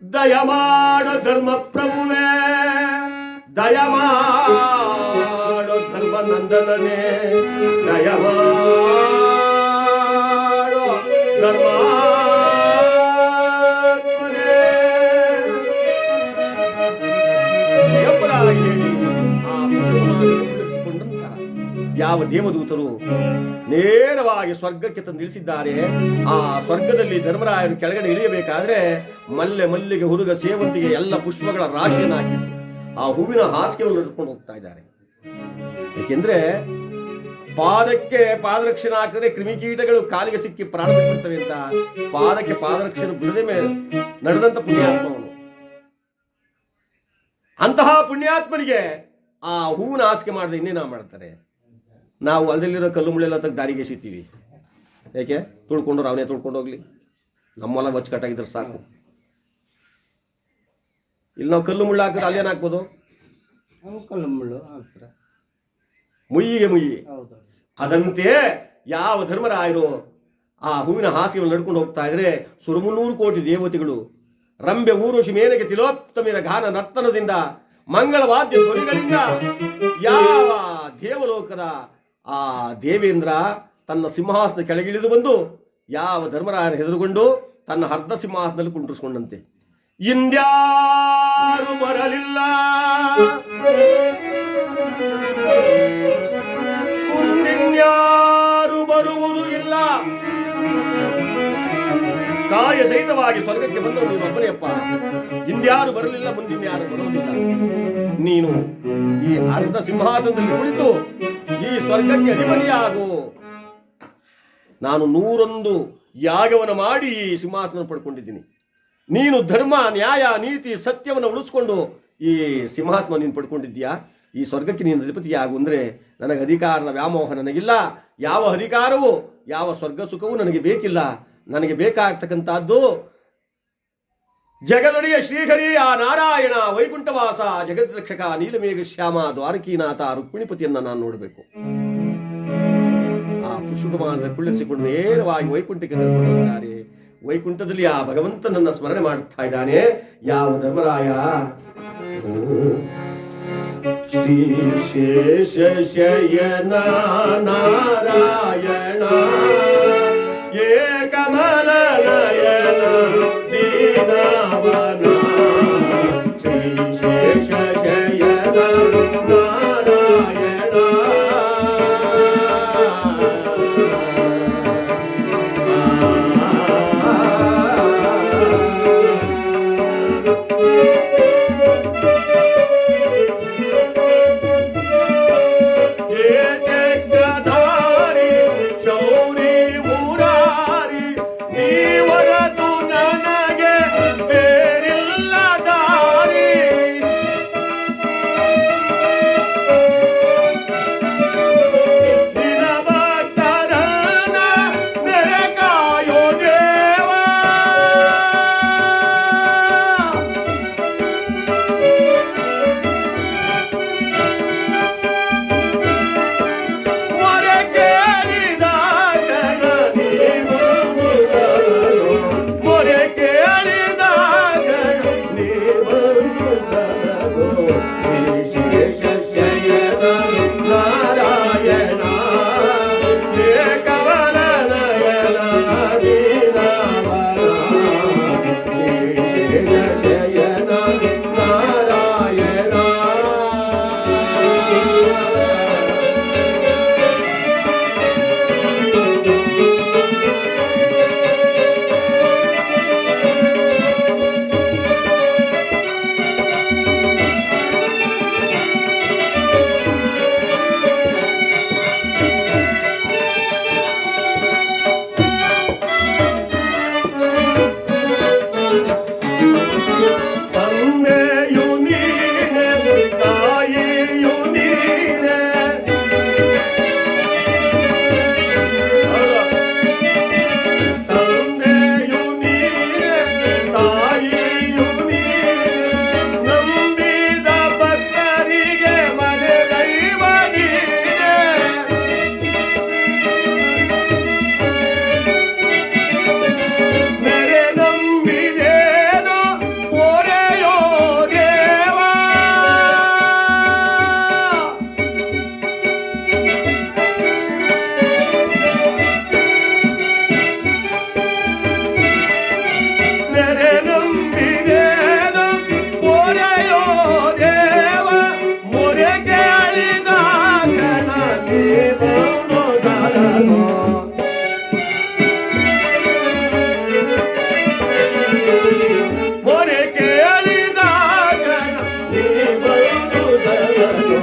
S1: ದಯಮಾಡ ಧರ್ಮ ಪ್ರಭುವೇ, ದಯಮಾಡ ಧರ್ಮ ನಂದನನೇ, ದಯಮಾಡ ಧರ್ಮ ಯಾವ ದೇವದೂತರು ನೇರವಾಗಿ ಸ್ವರ್ಗಕ್ಕೆ ತಂದು ನಿಲ್ಲಿಸಿದ್ದಾರೆ. ಆ ಸ್ವರ್ಗದಲ್ಲಿ ಧರ್ಮರಾಯರು ಕೆಳಗಡೆ ಇಳಿಯಬೇಕಾದ್ರೆ ಮಲ್ಲೆ, ಮಲ್ಲಿಗೆ, ಹುರುಗ, ಸೇವಂತಿಗೆ ಎಲ್ಲ ಪುಷ್ಪಗಳ ರಾಶಿಯನ್ನು ಹಾಕಿದ್ರು. ಆ ಹೂವಿನ ಹಾಸಿಗೆಯನ್ನು ನಡೆದುಕೊಂಡು ಹೋಗ್ತಾ ಇದ್ದಾರೆ. ಏಕೆಂದ್ರೆ ಪಾದಕ್ಕೆ ಪಾದರಕ್ಷಣೆ ಹಾಕಿದ್ರೆ ಕ್ರಿಮಿಕೀಟಗಳು ಕಾಲಿಗೆ ಸಿಕ್ಕಿ ಪ್ರಾಣ ಬಿಡ್ತವೆ ಅಂತ ಪಾದಕ್ಕೆ ಪಾದರಕ್ಷಣೆ ಬಿಡದೆ ಮೇಲೆ ನಡೆದಂತ ಪುಣ್ಯಾತ್ಮವನು. ಅಂತಹ ಪುಣ್ಯಾತ್ಮನಿಗೆ ಆ ಹೂವಿನ ಹಾಸಿಗೆ ಮಾಡದೆ ಇನ್ನೇನ ಮಾಡ್ತಾರೆ? ನಾವು ಅಲ್ಲದಲ್ಲಿರೋ ಕಲ್ಲು ಮುಳ್ಳೆಲ್ಲ ತಗ ದಾರಿಗೆ ಎಸಿತೀವಿ. ಯಾಕೆ? ತುಳ್ಕೊಂಡ್ರು ಅವನೇ ತುಳ್ಕೊಂಡು ಹೋಗ್ಲಿ, ನಮ್ಮೆಲ್ಲ ಅಚ್ಚುಕಟ್ಟಾಗಿದ್ರೆ ಸಾಕು. ಇಲ್ಲಿ ನಾವು ಕಲ್ಲು ಮುಳ್ಳು ಹಾಕಿದ್ರೆ ಅಲ್ಲೇನು ಹಾಕ್ಬೋದು?
S2: ಕಲ್ಲು ಮುಳ್ಳು ಹಾಕ್ತಾರೆ,
S1: ಮುಯ್ಯಿಗೆ ಮುಯ್ಯಿ. ಅದಂತೆ ಯಾವ ಧರ್ಮರಾಯರು ಆ ಹೂವಿನ ಹಾಸಿಗೆ ನಡ್ಕೊಂಡು ಹೋಗ್ತಾ ಇದ್ರೆ 300 ಕೋಟಿ ದೇವತೆಗಳು, ರಂಬೆ, ಊರ್ವಶಿ, ಮೇನಕೆ, ತಿಲೋತ್ತಮಿನ ಗಾನ ನರ್ತನದಿಂದ, ಮಂಗಳವಾದ್ಯ ಧ್ವನಿಗಳಿಂದ ಯಾವ ದೇವಲೋಕದ ಆ ದೇವೇಂದ್ರ ತನ್ನ ಸಿಂಹಾಸನ ಕೆಳಗಿಳಿದು ಬಂದು ಯಾವ ಧರ್ಮರಾಯನ ಹೆದರುಕೊಂಡು ತನ್ನ ಅರ್ಧ ಸಿಂಹಾಸನದಲ್ಲಿ ಕುಂಡ್ರಿಸ್ಕೊಂಡಂತೆ. ಇಂದ್ಯಾರು ಬರಲಿಲ್ಲ, ಮುಂದಿನ್ಯಾರು ಬರುವುದು ಇಲ್ಲ, ಕಾಯ ಸಹಿತವಾಗಿ ಸ್ವರ್ಗಕ್ಕೆ ಬಂದವರು ನೀನು ಒಬ್ಬನೇಪ್ಪ. ಇಂದ್ಯಾರು ಬರಲಿಲ್ಲ, ಮುಂದಿನ್ಯಾರು ಬರುವುದಿಲ್ಲ. ನೀನು ಈ ಅರ್ಧ ಸಿಂಹಾಸನದಲ್ಲಿ ಕುಳಿತು ಈ ಸ್ವರ್ಗಕ್ಕೆ ಅಧಿಪತಿಯಾಗು. ನಾನು 101 ಯಾಗವನ್ನು ಮಾಡಿ ಈ ಸಿಂಹಾಸನ ಪಡ್ಕೊಂಡಿದ್ದೀನಿ. ನೀನು ಧರ್ಮ, ನ್ಯಾಯ, ನೀತಿ, ಸತ್ಯವನ್ನು ಉಳಿಸ್ಕೊಂಡು ಈ ಸಿಂಹಾಸನ ನೀನು ಪಡ್ಕೊಂಡಿದ್ದೀಯಾ. ಈ ಸ್ವರ್ಗಕ್ಕೆ ನೀನು ಅಧಿಪತಿಯಾಗು ಅಂದರೆ ನನಗೆ ಅಧಿಕಾರದ ವ್ಯಾಮೋಹ ನನಗಿಲ್ಲ. ಯಾವ ಅಧಿಕಾರವೂ ಯಾವ ಸ್ವರ್ಗ ಸುಖವೂ ನನಗೆ ಬೇಕಿಲ್ಲ. ನನಗೆ ಬೇಕಾಗ್ತಕ್ಕಂಥದ್ದು ಜಗದೊಡೆಯ ಶ್ರೀಹರಿ, ಆ ನಾರಾಯಣ, ವೈಕುಂಠವಾಸ, ಜಗದ್ರಕ್ಷಕ, ನೀಲಮೇಘ ಶ್ಯಾಮ, ದ್ವಾರಕೀನಾಥ, ರುಕ್ಮಿಣಿಪತಿಯನ್ನ ನಾನು ನೋಡಬೇಕು. ಆ ಪುಷ್ಪಕಮಾನದಲ್ಲಿ ಕುಳ್ಳಿರಿಸಿಕೊಂಡು ನೇರವಾಗಿ ವೈಕುಂಠಕ್ಕೆ ಕರ್ಕೊಂಡು ಹೋಗಿದ್ದಾರೆ. ವೈಕುಂಠದಲ್ಲಿ ಆ ಭಗವಂತನನ್ನ ಸ್ಮರಣೆ ಮಾಡ್ತಾ ಇದ್ದಾನೆ ಯಾವ ಧರ್ಮರಾಯ. ಶ್ರೀ ಶೇಷ ಶಯನ ನಾರಾಯಣ ಏಕಮಲ ನಯನ ದೀನವನ, ಶ್ರೀ ಶೇಷ ಶಯನ ನಾರಾಯಣ ಬೇರಿಲ್ಲ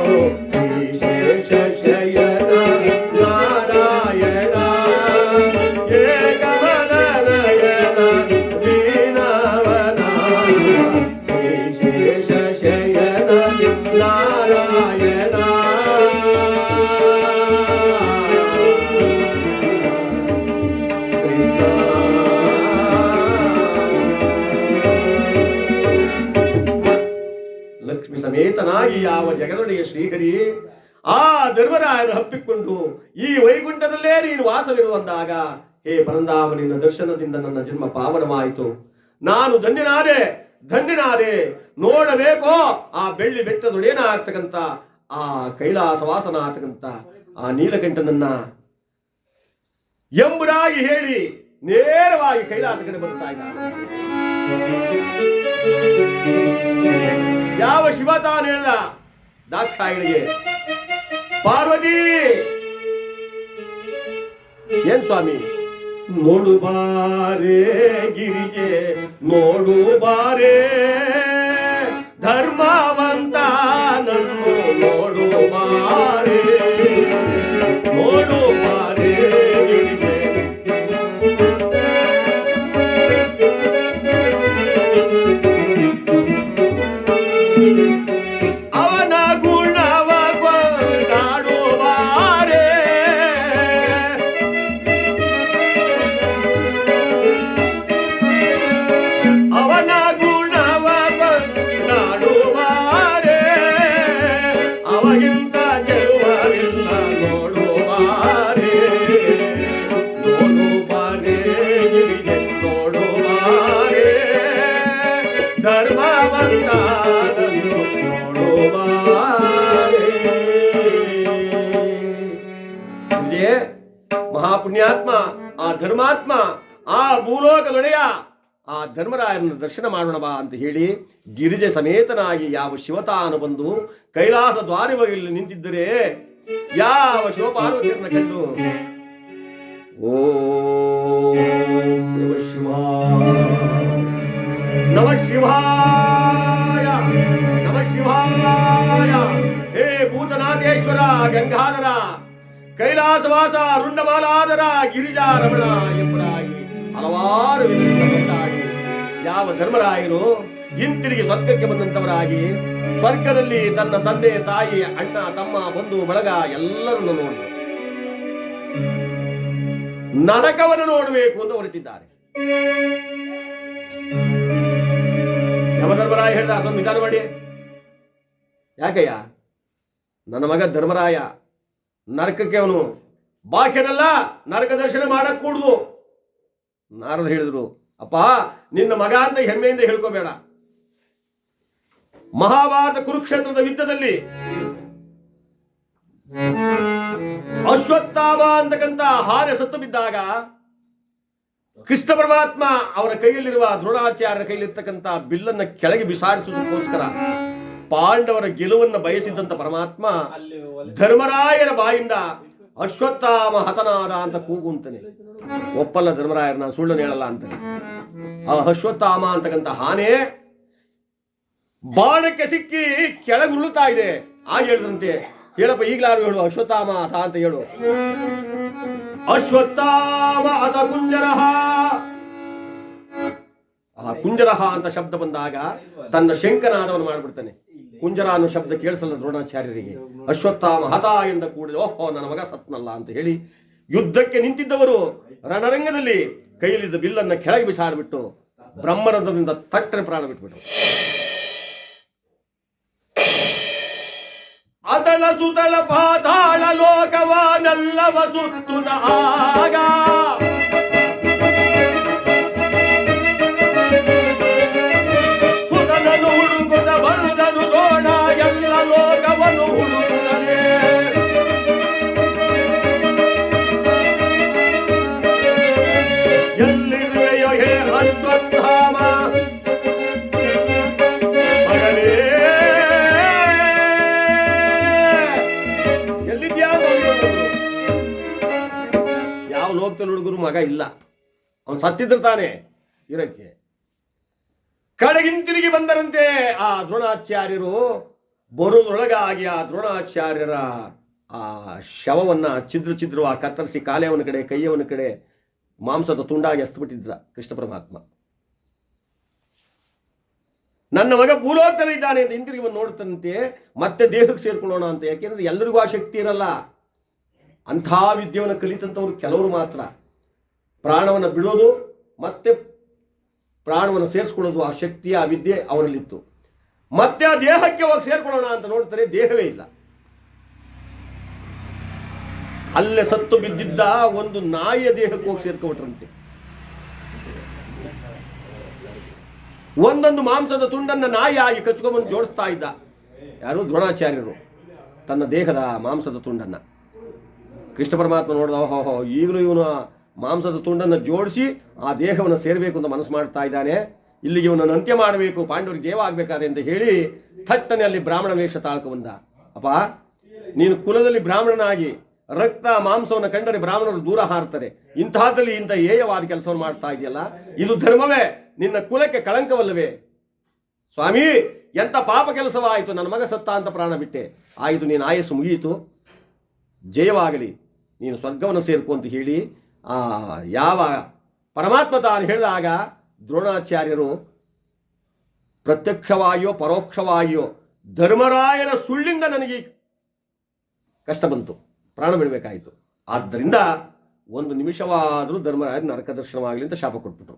S1: ವಿಶೇಷ ಶಯನ ನಾರಾಯಣ ಏಕಮಲ ನಯನ ದೀನವನ ವಿಶೇಷ ಶಯನ ನಾರಾಯಣ ಕೃಷ್ಣ. ಲಕ್ಷ್ಮಿ ಸಮೇತನಾಗಿ ಯಾವ ಜಗದೊಡೆಯ ಶ್ರೀಹರಿ ಆ ಧರ್ಮರಾಯರು ಹಪ್ಪಿಕೊಂಡು ಈ ವೈಕುಂಠದಲ್ಲೇ ನೀನು ವಾಸವಿರುವಂದಾಗ, ಹೇ ಪರಂದಾಮ, ನಿನ್ನ ದರ್ಶನದಿಂದ ನನ್ನ ಜನ್ಮ ಪಾವನವಾಯಿತು. ನಾನು ಧನ್ಯನಾದೆ, ಧನ್ಯನಾದೆ. ನೋಡಬೇಕೋ ಆ ಬೆಳ್ಳಿ ಬೆಟ್ಟದೊಡೇನ ಆಗ್ತಕ್ಕಂಥ ಆ ಕೈಲಾಸವಾಸನ ಆಗ್ತಕ್ಕಂಥ ಆ ನೀಲಕಂಠನನ್ನ ಎಂಬುದಾಗಿ ಹೇಳಿ ನೇರವಾಗಿ ಕೈಲಾಸ ಕಡೆ ಬರ್ತಾ ಇದ್ದಾನೆ. ಯಾವ ಶಿವ ತಾನು ಹೇಳ್ದ ದಾಕ್ಷಾಯಿಣಿಗೆ, ಪಾರ್ವತಿ ಏನ್ ಸ್ವಾಮಿ, ನೋಡು ಬಾರೆ ಗಿರಿಗೆ, ನೋಡು ಬಾರೆ ಧರ್ಮವಂತ ನನ್ನು, ನೋಡು ಬಾರೆ, ನೋಡು ಬಾರೆ ಗಿರಿಗೆ. ಅವನ ಗುಣವ ಕೊಂಡಾಡುವಾರೆ, ಅವನ ಗುಣವ ಕೊಂಡಾಡುವಾರೆ, ಅವಗಿಂತ ಚೆಲುವರಿಲ್ಲ, ನೋಡುವಾರೆ, ನೋಡುವಾರೆ ಗಿರಿಗೆ, ನೋಡುವಾರೆ ಧರ್ಮವಂತ ಮಹಾಪುಣ್ಯಾತ್ಮ, ಆ ಧರ್ಮಾತ್ಮ, ಆ ಭೂಲೋಕದೊಡೆಯ ಆ ಧರ್ಮರಾಯನ ದರ್ಶನ ಮಾಡೋಣ ಬಾ ಅಂತ ಹೇಳಿ ಗಿರಿಜೆ ಸಮೇತನಾಗಿ ಯಾವ ಶಿವತಾನು ಬಂದು ಕೈಲಾಸ ದ್ವಾರದಲ್ಲಿ ನಿಂತಿದ್ದರೆ ಯಾವ ಶಿವಪಾರ್ವತಿಯರನ್ನ ಕಂಡು ಓಂ ನಮಃ ಶಿವಾಯ, ನಮಃ ಶಿವಾಯ, ನಮಃ ಶಿವಾಯ. ಹೇ ಭೂತನಾಥೇಶ್ವರ ಗಂಗಾಧರ ಕೈಲಾಸವಾಸ ರುಂಡಮಾಲಾಧರ ಗಿರಿಜಾ ರಮಣ ಎಂಬುದಾಗಿ ಹಲವಾರು ವಿಧದಿಂದ ಕೊಂಡಾಡಿ ಯಾವ ಧರ್ಮರಾಯರು ಹಿಂತಿರುಗಿ ಸ್ವರ್ಗಕ್ಕೆ ಬಂದಂತವರಾಗಿ ಸ್ವರ್ಗದಲ್ಲಿ ತನ್ನ ತಂದೆ ತಾಯಿ ಅಣ್ಣ ತಮ್ಮ ಬಂಧು ಬಳಗ ಎಲ್ಲರನ್ನು ನೋಡಿದರು. ನರಕವನ್ನು ನೋಡಬೇಕು ಅಂತ ಹೊರಟಿದ್ದಾರೆ. ಯಮಧರ್ಮರಾಯ ಹೇಳಿದ, ಸ್ವಲ್ಪ ನಿಧಾನ ಮಾಡಿ. ಯಾಕಯ್ಯ, ನನ್ನ ಮಗ ಧರ್ಮರಾಯ ನರಕಕ್ಕೆ ಅವನು ಬಾಹ್ಯನಲ್ಲ, ನರಕ ದರ್ಶನ ಮಾಡಕ್ ಕೂಡುದು. ನಾರದ್ರು ಹೇಳಿದ್ರು, ಅಪ್ಪ ನಿನ್ನ ಮಗ ಅಂತ ಹೆಮ್ಮೆಯಿಂದ ಹೇಳ್ಕೋಬೇಡ. ಮಹಾಭಾರತ ಕುರುಕ್ಷೇತ್ರದ ಯುದ್ಧದಲ್ಲಿ ಅಶ್ವತ್ಥಾಮ ಅಂತಕ್ಕಂಥ ಹಾರೆ ಸತ್ತು ಬಿದ್ದಾಗ ಕೃಷ್ಣ ಪರಮಾತ್ಮ ಅವರ ಕೈಯಲ್ಲಿರುವ ದ್ರೋಣಾಚಾರ್ಯರ ಕೈಯಲ್ಲಿರ್ತಕ್ಕಂಥ ಬಿಲ್ಲನ್ನ ಕೆಳಗೆ ಬಿಸಾಡಿಸುವುದಕ್ಕೋಸ್ಕರ ಪಾಂಡವರ ಗೆಲುವನ್ನು ಬಯಸಿದ್ದಂತ ಪರಮಾತ್ಮ ಧರ್ಮರಾಯರ ಬಾಯಿಂದ ಅಶ್ವತ್ಥಾಮ ಹತನಾದ ಅಂತ ಕೂಗು ಅಂತಾನೆ. ಒಪ್ಪಲ್ಲ ಧರ್ಮರಾಯರನ್ನ, ಸುಳ್ಳನ್ನು ಹೇಳಲ್ಲ ಅಂತಾನೆ. ಆ ಅಶ್ವತ್ಥಾಮ ಅಂತಕ್ಕಂಥ ಆನೆ ಬಾಣಕ್ಕೆ ಸಿಕ್ಕಿ ಕೆಳಗುರುಳುತ್ತಾ ಇದೆ. ಆಗ ಹೇಳಿದ್ರಂತೆ, ಹೇಳಪ್ಪ ಈಗಲಾರು ಹೇಳು, ಅಶ್ವತ್ಥಾಮ ಅಥ ಅಂತ ಹೇಳು. ಅಶ್ವತ್ಥಾಮ ಅಥ ಕುಂಜರಹ. ಆ ಕುಂಜರಹ ಅಂತ ಶಬ್ದ ಬಂದಾಗ ತನ್ನ ಶಂಕನಾದವನ್ನು ಮಾಡ್ಬಿಡ್ತಾನೆ. ಕುಂಜರ ಅನ್ನೋ ಶಬ್ದ ಕೇಳಿಸಲ್ಲ ದ್ರೋಣಾಚಾರ್ಯರಿಗೆ. ಅಶ್ವತ್ಥಾಮ ಹತ ಎಂದ ಕೂಡಲೇ ಓಹೋ ನನ್ನ ಮಗ ಸತ್ನಲ್ಲ ಅಂತ ಹೇಳಿ ಯುದ್ಧಕ್ಕೆ ನಿಂತಿದ್ದವರು ರಣರಂಗದಲ್ಲಿ ಕೈಯಲ್ಲಿದ್ದ ಬಿಲ್ಲನ್ನ ಕೆಳಗೆ ಬಿಸಾಡ್ಬಿಟ್ಟು ಬ್ರಹ್ಮರಥದಿಂದ ತಟ್ಟನೆ ಪ್ರಾಣ ಬಿಟ್ಬಿಟ್ಟು ಅದಳ ಸುತಳ ಪಾತಾಳ ಲೋಕವಾನೆಲ್ಲವ ಸುತ್ತುದ ಆಗ ಸುತನನು ಹುಡುಕುದ ಬಂದನು ದ್ರೋಣ ಎಲ್ಲ ಲೋಕವನ್ನು ಹುಡುಕುತ್ತದೆ. ಎಲ್ಲಿರುವೆಯೋ ಹೇ ಅಶ್ವತ್ಥಾಮ ಮಗನೇ, ಎಲ್ಲಿದ್ಯಾ? ಯಾವ ಲೋಕದಲ್ಲಿ ಹುಡುಗರು ಮಗ ಇಲ್ಲ, ಅವನು ಸತ್ತಿದ್ರು ತಾನೆ ಇರಕ್ಕೆ. ಕಡೆಗಿಂತಿರುಗಿ ಬಂದರಂತೆ ಆ ದ್ರೋಣಾಚಾರ್ಯರು ಬರುವುದರೊಳಗಾಗಿ ಆ ದ್ರೋಣಾಚಾರ್ಯರ ಆ ಶವವನ್ನು ಛಿದ್ರವಾಗಿ ಕತ್ತರಿಸಿ ಕಾಲೆಯವನ ಕಡೆ ಕೈಯವನ ಕಡೆ ಮಾಂಸದ ತುಂಡಾಗಿ ಎಸ್ತುಬಿಟ್ಟಿದ್ದ ಕೃಷ್ಣ ಪರಮಾತ್ಮ. ನನ್ನ ಮಗ ಭೂಲೋಕದಲ್ಲಿ ಇದ್ದಾನೆ ಅಂತ ಹಿಂತಿರುಗಿ ಬಂದು ನೋಡ್ತಂತೆ ಮತ್ತೆ ದೇಹಕ್ಕೆ ಸೇರ್ಕೊಳ್ಳೋಣ ಅಂತ. ಯಾಕೆಂದ್ರೆ ಎಲ್ಲರಿಗೂ ಆ ಶಕ್ತಿ ಇರಲ್ಲ. ಅಂಥ ವಿದ್ಯೆಯನ್ನು ಕಲಿತಂಥವ್ರು ಕೆಲವರು ಮಾತ್ರ. ಪ್ರಾಣವನ್ನು ಬಿಡೋದು ಮತ್ತೆ ಪ್ರಾಣವನ್ನು ಸೇರಿಸ್ಕೊಳ್ಳೋದು ಆ ಶಕ್ತಿ ಆ ವಿದ್ಯೆ ಅವರಲ್ಲಿತ್ತು. ಮತ್ತೆ ಆ ದೇಹಕ್ಕೆ ಹೋಗಿ ಸೇರ್ಕೊಳ್ಳೋಣ ಅಂತ ನೋಡ್ತಾರೆ, ದೇಹವೇ ಇಲ್ಲ. ಅಲ್ಲೇ ಸತ್ತು ಬಿದ್ದಿದ್ದ ಒಂದು ನಾಯಿಯ ದೇಹಕ್ಕೆ ಹೋಗಿ ಸೇರ್ಕೊಬಿಟ್ರಂತೆ. ಒಂದೊಂದು ಮಾಂಸದ ತುಂಡನ್ನು ನಾಯಿ ಆಗಿ ಕಚ್ಕೊಂಡ್ಬಂದು ಜೋಡಿಸ್ತಾ ಇದ್ದ ಯಾರು? ದ್ರೋಣಾಚಾರ್ಯರು ತನ್ನ ದೇಹದ ಮಾಂಸದ ತುಂಡನ್ನು. ಕೃಷ್ಣ ಪರಮಾತ್ಮ ನೋಡಿದ, ಓಹೋ ಈಗಲೂ ಇವನು ಮಾಂಸದ ತುಂಡನ್ನು ಜೋಡಿಸಿ ಆ ದೇಹವನ್ನು ಸೇರಬೇಕು ಅಂತ ಮನಸ್ಸು ಮಾಡ್ತಾ ಇದ್ದಾನೆ, ಇಲ್ಲಿಗೆ ಇವನನ್ನು ಅಂತ್ಯ ಮಾಡಬೇಕು, ಪಾಂಡವರಿಗೆ ಜೀವ ಆಗಬೇಕಾದ್ರೆ ಅಂತ ಹೇಳಿ ಥಟ್ಟನೆ ಅಲ್ಲಿ ಬ್ರಾಹ್ಮಣ ವೇಷ ತಾಳ್ಕೊ ಬಂದ. ಅಪ್ಪ, ನೀನು ಕುಲದಲ್ಲಿ ಬ್ರಾಹ್ಮಣನಾಗಿ ರಕ್ತ ಮಾಂಸವನ್ನು ಕಂಡರೆ ಬ್ರಾಹ್ಮಣರು ದೂರ ಹಾರ್ತಾರೆ, ಇಂತಹದ್ದಲ್ಲಿ ಇಂಥ ಹೇಯವಾದ ಕೆಲಸವನ್ನು ಮಾಡ್ತಾ ಇದೆಯಲ್ಲ, ಇದು ಧರ್ಮವೇ? ನಿನ್ನ ಕುಲಕ್ಕೆ ಕಳಂಕವಲ್ಲವೇ? ಸ್ವಾಮಿ, ಎಂಥ ಪಾಪ ಕೆಲಸವಾಯಿತು, ನನ್ನ ಮಗ ಸತ್ತ ಅಂತ ಪ್ರಾಣ ಬಿಟ್ಟೆ, ಆಯಿತು, ನೀನು ಆಯಸ್ಸು ಮುಗಿಯಿತು, ಜಯವಾಗಲಿ, ನೀನು ಸ್ವರ್ಗವನ್ನು ಸೇರ್ಕು ಅಂತ ಹೇಳಿ ಯಾವ ಪರಮಾತ್ಮ ತಾನು ಹೇಳಿದಾಗ ದ್ರೋಣಾಚಾರ್ಯರು ಪ್ರತ್ಯಕ್ಷವಾಗಿಯೋ ಪರೋಕ್ಷವಾಗಿಯೋ ಧರ್ಮರಾಯನ ಸುಳ್ಳಿಂದ ನನಗೆ ಕಷ್ಟ ಬಂತು, ಪ್ರಾಣ ಬಿಡಬೇಕಾಯಿತು, ಆದ್ದರಿಂದ ಒಂದು ನಿಮಿಷವಾದರೂ ಧರ್ಮರಾಯನ ನರಕ ದರ್ಶನವಾಗಲಿ ಅಂತ ಶಾಪ ಕೊಟ್ಬಿಟ್ರು.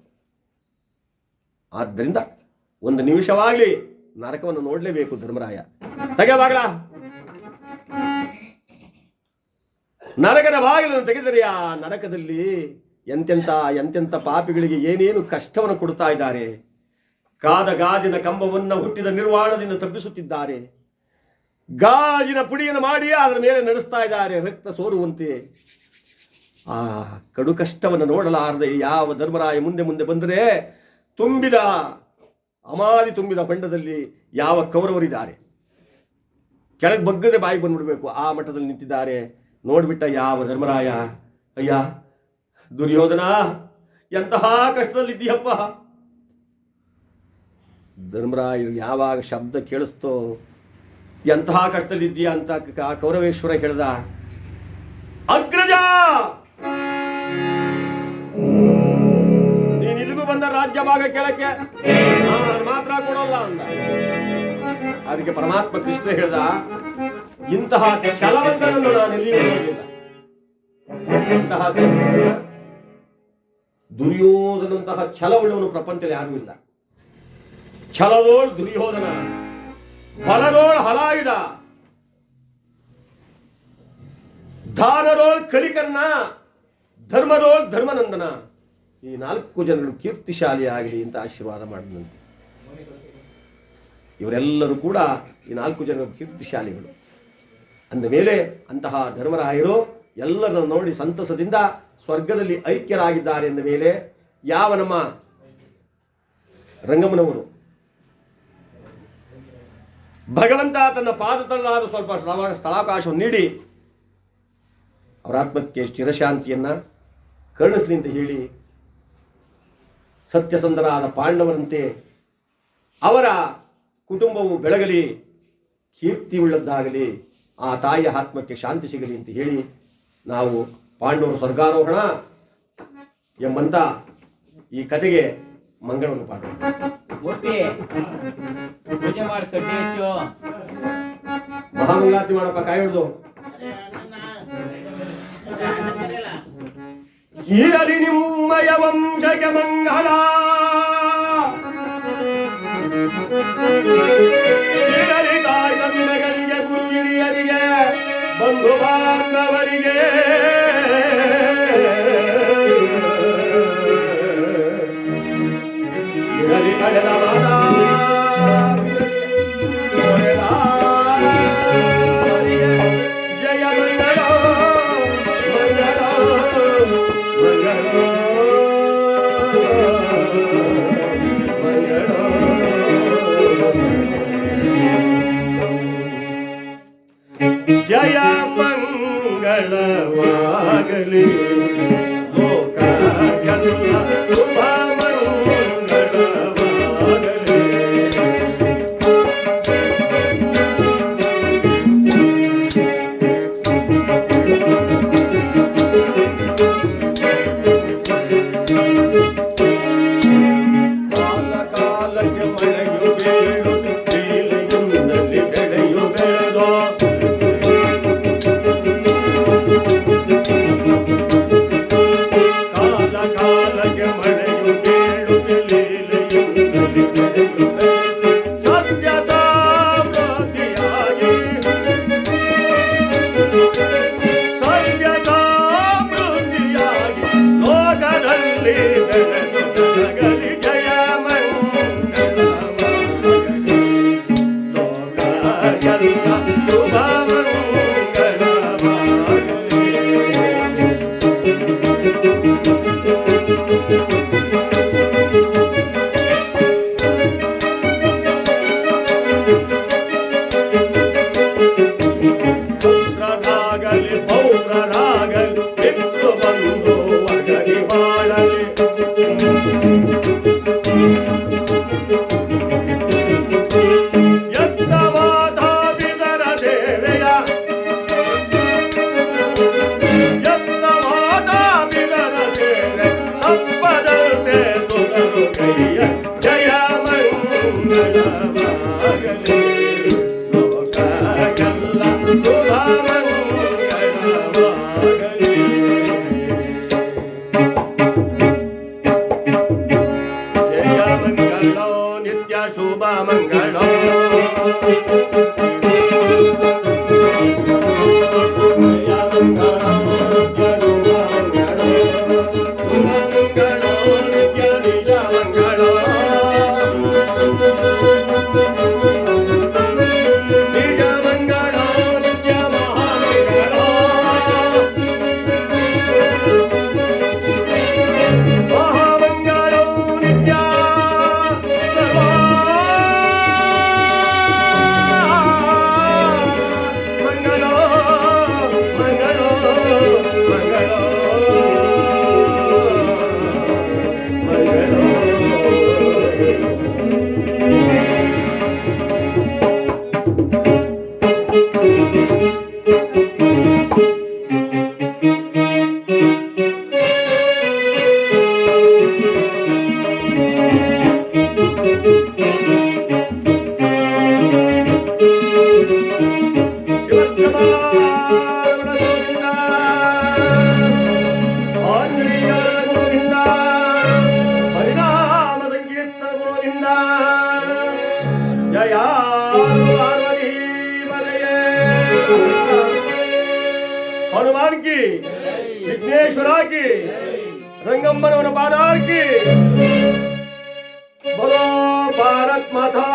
S1: ಆದ್ದರಿಂದ ಒಂದು ನಿಮಿಷವಾಗಲಿ ನರಕವನ್ನು ನೋಡಲೇಬೇಕು ಧರ್ಮರಾಯ. ತೆಗೆಯಬಾಗಲ, ನರಕದ ಬಾಗಿಲನ್ನು ತೆಗೆದರೆ ಆ ನರಕದಲ್ಲಿ ಎಂತೆಂಥ ಪಾಪಿಗಳಿಗೆ ಏನೇನು ಕಷ್ಟವನ್ನು ಕೊಡ್ತಾ ಇದ್ದಾರೆ. ಕಾದ ಗಾಜಿನ ಕಂಬವನ್ನು ಹುಟ್ಟಿದ ನಿರ್ವಾಣದಿಂದ ತಪ್ಪಿಸುತ್ತಿದ್ದಾರೆ. ಗಾಜಿನ ಪುಡಿಯನ್ನು ಮಾಡಿ ಅದರ ಮೇಲೆ ನಡೆಸ್ತಾ ಇದ್ದಾರೆ, ರಕ್ತ ಸೋರುವಂತೆ. ಆ ಕಡು ಕಷ್ಟವನ್ನು ನೋಡಲಾರದೆ ಯಾವ ಧರ್ಮರಾಯ ಮುಂದೆ ಬಂದರೆ ತುಂಬಿದ ಅಮಾದಿ ತುಂಬಿದ ಹೊಂಡದಲ್ಲಿ ಯಾವ ಕೌರವರಿದ್ದಾರೆ, ಕೆಳಗೆ ಬಗ್ಗದೆ ಬಾಯಿಗೆ ಬಂದ್ಬಿಡ್ಬೇಕು, ಆ ಮಟ್ಟದಲ್ಲಿ ನಿಂತಿದ್ದಾರೆ. ನೋಡ್ಬಿಟ್ಟ ಯಾವ ಧರ್ಮರಾಯ, ಅಯ್ಯ ದುರ್ಯೋಧನ, ಎಂತಹ ಕಷ್ಟದಲ್ಲಿದ್ದೀಯಪ್ಪ. ಧರ್ಮರಾಯರು ಯಾವಾಗ ಶಬ್ದ ಕೇಳಿಸ್ತೋ ಎಂತಹ ಕಷ್ಟದಲ್ಲಿದ್ದೀಯ ಅಂತ ಕೌರವೇಶ್ವರ ಹೇಳ್ದ, ಅಗ್ರಜ, ನೀನು ಇಲ್ಲಿಗೂ ಬಂದ ರಾಜ್ಯ ಭಾಗ ಕೆಳಕ್ಕೆ ನಾನು ಮಾತ್ರ ಕೊಡೋಲ್ಲ ಅಂದ. ಅದಕ್ಕೆ ಪರಮಾತ್ಮ ಕೃಷ್ಣ ಹೇಳ್ದ, ಇಂತಹ ಛಲವಂತನನ್ನು ನಾನು ಎಲ್ಲಿಯೂ ನೋಡಲಿಲ್ಲ. ಇಂತಹ ದುರ್ಯೋಧನಂತಹ ಛಲವುಳ್ಳವನು ಪ್ರಪಂಚದಲ್ಲಿ ಯಾರೂ ಇಲ್ಲ. ಛಲದೋಳ್ ದುರ್ಯೋಧನ, ಬಲದೋಳ್ ಹಲಾಯುಧ, ಧಾರರೋಳ್ ಕಲಿಕರ್ಣ, ಧರ್ಮರೋಳ್ ಧರ್ಮನಂದನ. ಈ 4 ಜನರು ಕೀರ್ತಿಶಾಲಿಯಾಗಲಿ ಅಂತ ಆಶೀರ್ವಾದ ಮಾಡಿದಂತೆ. ಇವರೆಲ್ಲರೂ ಕೂಡ ಈ 4 ಜನರು ಕೀರ್ತಿಶಾಲಿಗಳು. ಅಂದ ಮೇಲೆ ಅಂತಹ ಧರ್ಮರಾಯರು ಎಲ್ಲರನ್ನು ನೋಡಿ ಸಂತಸದಿಂದ ಸ್ವರ್ಗದಲ್ಲಿ ಐಕ್ಯರಾಗಿದ್ದಾರೆ ಎಂದ ಮೇಲೆ ಯಾವ ನಮ್ಮ ರಂಗಮ್ಮನವರು ಭಗವಂತ ತನ್ನ ಪಾದ ತಳ್ಳಾದ ಸ್ವಲ್ಪ ಸ್ಥಳಾವಕಾಶವನ್ನು ನೀಡಿ ಅವರ ಆತ್ಮಕ್ಕೆ ಚಿರಶಾಂತಿಯನ್ನು ಕರುಣಿಸಲಿ ಅಂತ ಹೇಳಿ ಸತ್ಯಸಂಧರಾದ ಪಾಂಡವರಂತೆ ಅವರ ಕುಟುಂಬವು ಬೆಳಗಲಿ, ಕೀರ್ತಿ ಉಳ್ಳದ್ದಾಗಲಿ, ಆ ತಾಯಿಯ ಆತ್ಮಕ್ಕೆ ಶಾಂತಿ ಸಿಗಲಿ ಅಂತ ಹೇಳಿ ನಾವು ಪಾಂಡವರು ಸ್ವರ್ಗಾರೋಹಣ ಎಂಬಂತ ಈ ಕಥೆಗೆ ಮಂಗಳವನ್ನು ಪಾಠ
S3: ಪೂಜೆ ಮಾಡಿ ಕಡ್ಡಿ ಹೆಚ್ಚು
S1: ಮಹಾಮಂಗಳಾರತಿ ಮಾಡಪ್ಪ. ಕಾಯಿ ಹಿಡ್ದು ಇರಲಿ ನಿಮ್ಮಯ ವಂಶಕ್ಕೆ ಮಂಗಳ, ಇರಲಿ ತಾಯಿ ತಂದೆಗಳಿಗೆ, ಗುರು ಹಿರಿಯರಿಗೆ, ಬಂಧು ಬಾಂಧವರಿಗೆ, ಇರಲಿ ಕಳೆದ ಮನ ಜಯ ಮಂಗಳ ಮಂಗಳ ಜಯ ಮಂಗಳವಾಗಲಿ, ಲೋಕಕ್ಕೆಲ್ಲ ಶುಭ ಮಂಗಳವಾಗಲಿ. ಶುಭ ಪುತ್ರನಾಗಲಿ ಪೌತ್ರನಾಗಲಿ ಇತ್ತು ಬಂದು ಒಗರಿ ಬಾಳಲಿ ಎತ್ತವಾದ ಬಿದರ ದೇವೆಯ ಎತ್ತವಾದ ಬಿದರ ದೇವೆ ಹಬ್ಬದಂತೆ ಸುಗರು ಕೈಯ ಜಯ ಮಂಗಳವಾಗಲಿ ಲೋಕಕ್ಕೆಲ್ಲ ಶುಭ ಮಂಗಳವಾಗಲಿ. ಜಯ ಮಂಗಳೋ ನಿತ್ಯ ಶುಭ ಮಂಗಳೋ ಜಯ ಮಂಗಳೋ ನಿತ್ಯ ಶುಭ ಮಂಗಳೋ ಶುಭ ಮಂಗಳೋ ನಿತ್ಯ ನಿಜ ಮಂಗಳೋ ನಿಜ ಮಂಗಳೋ ನಿತ್ಯ ಮಹಾಮಂಗಳೋ ಮಹಾಮಂಗಳೋ ನಿತ್ಯ ಸರ್ವಾ ಮಂಗಳೋ ಮಂಗಳೋ ಮಂಗಳೋ ಮಂಗಳೋ. ಶಿವಕುಮಾರನ ಗೋವಿಂದ, ಆಂಜನೇಯನ ಗೋವಿಂದ, ಪರಿಣಾಮ ಸಂಕೀರ್ತನ ಗೋವಿಂದ, ಜಯ ಪಾರ್ವತಿ ಮನೆಯೇ. ಹನುಮಾನ್ ಕಿ, ವಿಘ್ನೇಶ್ವರ ಕಿ, ರಂಗಮ್ಮನವರ ಪಾದಾರ್ ಕಿ. बोलो भारत माता